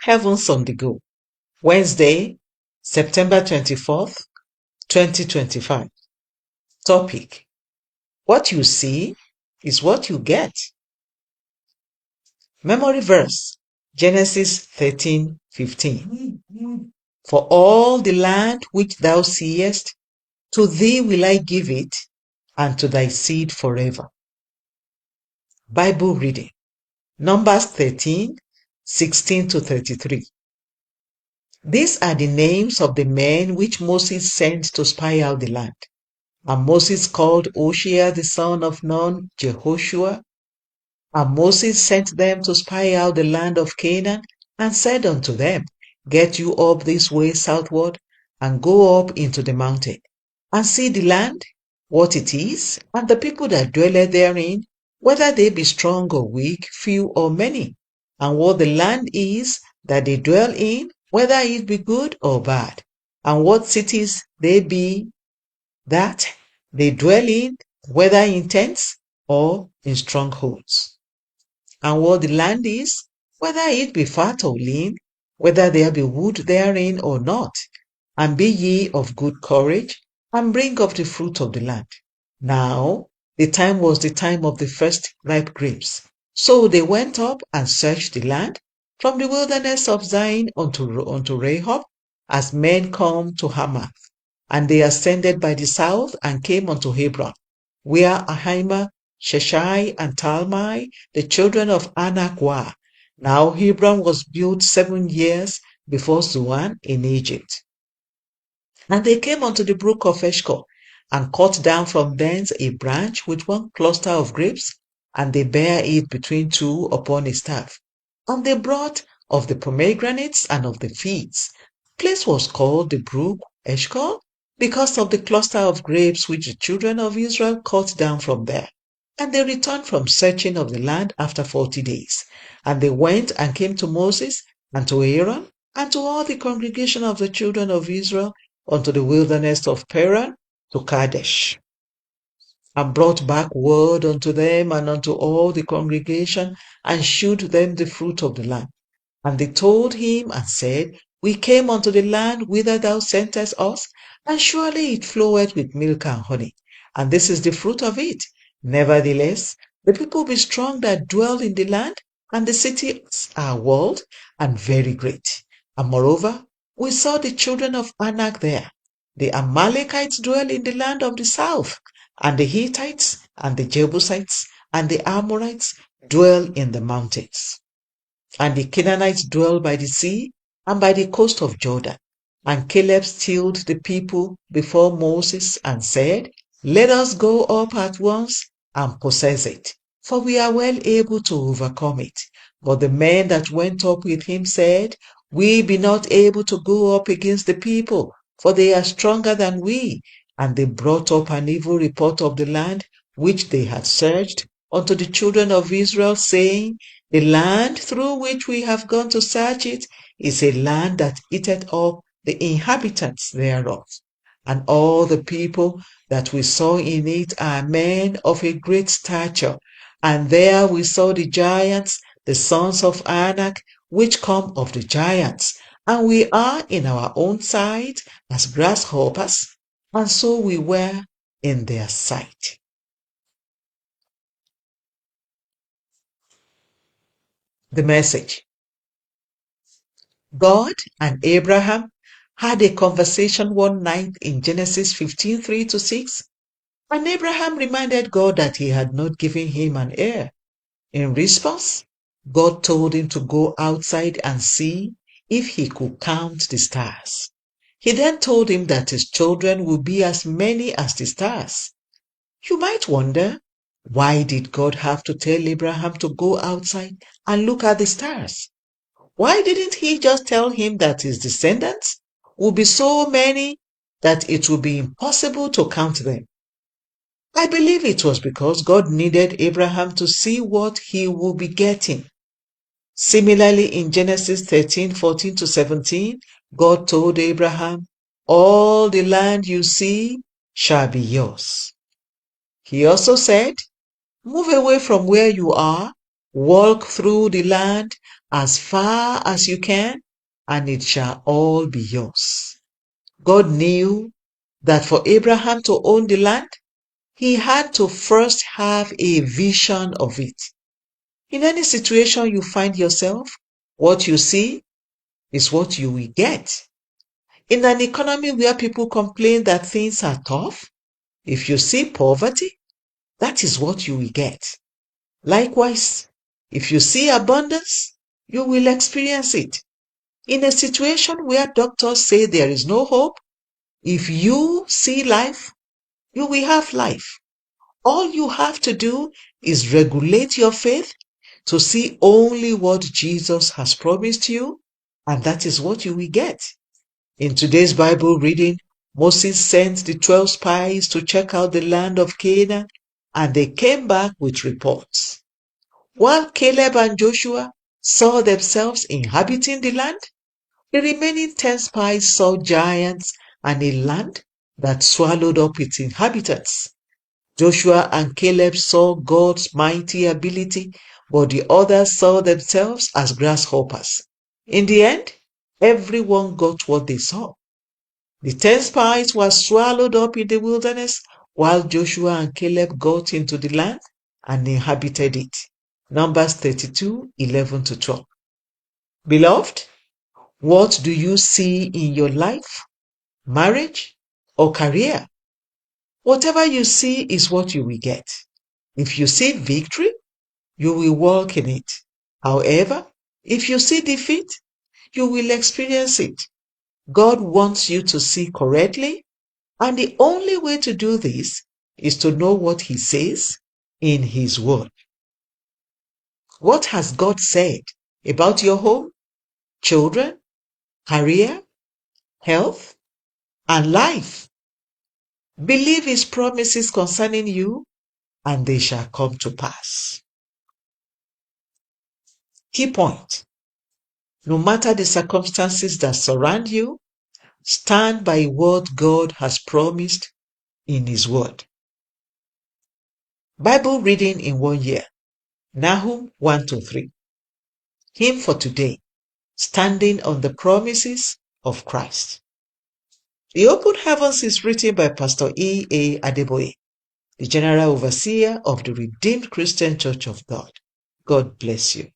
Heavens on the Go, Wednesday, September 24th, 2025. Topic: What you see is what you get. Memory verse, Genesis 13:15. For all the land which thou seest, to thee will I give it, and to thy seed forever. Bible reading, Numbers 13:16-33. These are the names of the men which Moses sent to spy out the land. And Moses called Hoshea the son of Nun Jehoshua. And Moses sent them to spy out the land of Canaan, and said unto them, Get you up this way southward, and go up into the mountain, and see the land, what it is, and the people that dwell therein, whether they be strong or weak, few or many, and what the land is that they dwell in, whether it be good or bad, and what cities they be that they dwell in, whether in tents or in strongholds. And what the land is, whether it be fat or lean, whether there be wood therein or not. And be ye of good courage, and bring up the fruit of the land. Now the time was the time of the first ripe grapes. So they went up and searched the land, from the wilderness of Zin unto Rehob, as men come to Hamath. And they ascended by the south, and came unto Hebron, where Ahiman, Sheshai, and Talmai, the children of Anak, were. Now Hebron was built 7 years before Zoan in Egypt. And they came unto the brook of Eshcol, and cut down from thence a branch with one cluster of grapes, and they bare it between two upon a staff. And they brought of the pomegranates and of the figs. The place was called the brook Eshcol, because of the cluster of grapes which the children of Israel cut down from there. And they returned from searching of the land after 40 days. And they went and came to Moses and to Aaron and to all the congregation of the children of Israel unto the wilderness of Paran to Kadesh, and brought back word unto them and unto all the congregation, and shewed them the fruit of the land. And they told him and said, We came unto the land whither thou sentest us, and surely it floweth with milk and honey, and this is the fruit of it. Nevertheless, the people be strong that dwell in the land, and the cities are walled and very great. And moreover, we saw the children of Anak there. The Amalekites dwell in the land of the south, and the Hittites, and the Jebusites, and the Amorites dwell in the mountains. And the Canaanites dwell by the sea, and by the coast of Jordan. And Caleb stilled the people before Moses, and said, Let us go up at once and possess it, for we are well able to overcome it. But the men that went up with him said, We be not able to go up against the people, for they are stronger than we. And they brought up an evil report of the land which they had searched unto the children of Israel, saying, The land through which we have gone to search it is a land that eateth up the inhabitants thereof. And all the people that we saw in it are men of a great stature. And there we saw the giants, the sons of Anak, which come of the giants. And we are in our own sight as grasshoppers, and so we were in their sight. The message. God and Abraham had a conversation one night in Genesis 15:3-6, and Abraham reminded God that he had not given him an heir. In response, God told him to go outside and see if he could count the stars. He then told him that his children would be as many as the stars. You might wonder, why did God have to tell Abraham to go outside and look at the stars? Why didn't he just tell him that his descendants would be so many that it would be impossible to count them? I believe it was because God needed Abraham to see what he would be getting. Similarly, in Genesis 13:14-17, God told Abraham, All the land you see shall be yours. He also said, Move away from where you are, walk through the land, as far as you can, and it shall all be yours. God knew that for Abraham to own the land, he had to first have a vision of it. In any situation you find yourself, what you see is what you will get. In an economy where people complain that things are tough, if you see poverty, that is what you will get. Likewise, if you see abundance, you will experience it. In a situation where doctors say there is no hope, if you see life, you will have life. All you have to do is regulate your faith to see only what Jesus has promised you, and that is what you will get. In today's Bible reading, Moses sent the 12 spies to check out the land of Canaan, and they came back with reports. While Caleb and Joshua saw themselves inhabiting the land, the remaining 10 spies saw giants and a land that swallowed up its inhabitants. Joshua and Caleb saw God's mighty ability, but the others saw themselves as grasshoppers. In the end, everyone got what they saw. The 10 spies were swallowed up in the wilderness, while Joshua and Caleb got into the land and inhabited it. Numbers 32:11-12. Beloved, what do you see in your life, marriage, or career? Whatever you see is what you will get. If you see victory, you will walk in it. However, if you see defeat, you will experience it. God wants you to see correctly, and the only way to do this is to know what He says in His Word. What has God said about your home, children, career, health, and life? Believe His promises concerning you, and they shall come to pass. Key point: no matter the circumstances that surround you, stand by what God has promised in His Word. Bible reading in 1 year. Nahum 1-3. Hymn for today: Standing on the Promises of Christ. The Open Heavens is written by Pastor E.A. Adeboye, the General Overseer of the Redeemed Christian Church of God. God bless you.